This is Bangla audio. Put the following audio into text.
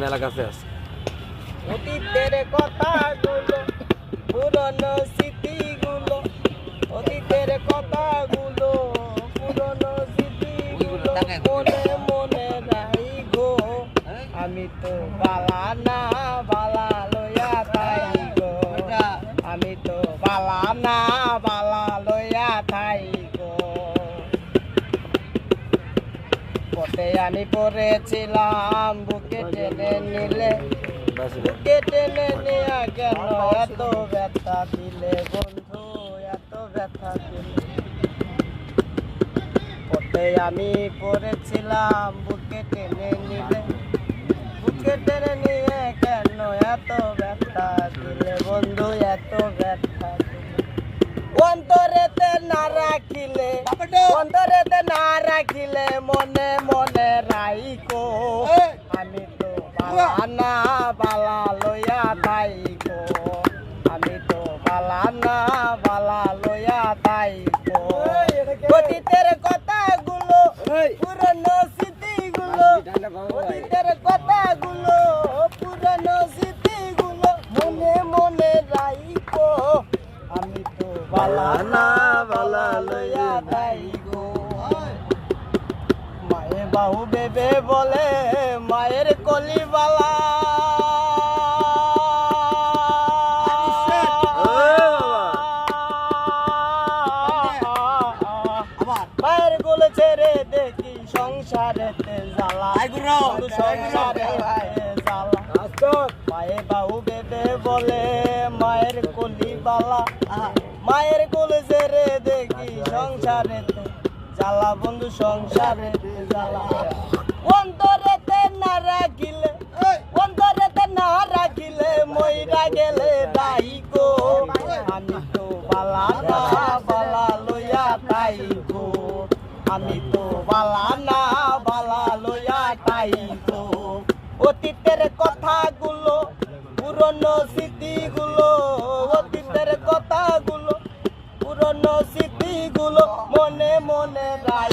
মেলা কাছে আছে। অতীতের কথাগুলো, পুরনো স্মৃতিগুলো, অতীতের কথাগুলো, পুরনো স্মৃতিগুলো মনে মনে রাই গো। আমি তো বালা না বালা লইয়া থাই গো, আমি তো বালা না বালা লইয়া থাই গো। পথে আমি পড়েছিলাম, বুকে টেনে নিলে, বুকে টেনে নিয়ে কেন এত ব্যথা দিলে বন্ধু, এত ব্যথা দিলে। পথে আমি পড়েছিলাম, বুকে টেনে নিলে, বুকে টেনে নিয়ে কেন এত ব্যথা দিলে বন্ধু, এত ব্যথা দিলে। অন্তরেতে না রাখিলে, অন্তরেতে না রাখিলে মনে মনে রাইকো। আমি তো বালা না বালা লইয়া থাইকো, আমি তো বালা না বালা লইয়া থাইকো। অতীতের কথাগুলো, পুরনো স্মৃতিগুলো, অতীতের কথাগুলো, পুরনো স্মৃতিগুলো মনে মনে রাইকো। আমি তো বালা না বালা লইয়া থাইকো। মায়ে বাহু বেবে বলে মায়ের কলি বালা, মায়ের গোল ছেড়ে দেখি সংসারেতে জ্বালা, সংসারে জ্বালা। মায়ে বাহু বেবে বলে মায়ের কলি বালা, মায়ের কোল ছেড়ে দেখি সংসারেতে জ্বালা বন্ধু, সংসারেতে জ্বালা। অন্তরেতে না রাখিলে, অন্তরেতে না রাখিলে মইরা গেলে দাইকো। আমি তো বালা না বালা লইয়া তাইকো, আমি তো বালা না বালা লইয়া তাইকো। অতীতের কথাগুলো, পুরনো স্মৃতিগুলো, অতীতের কথাগুলো, পুরনো স্মৃতিগুলো মনে মনে রাই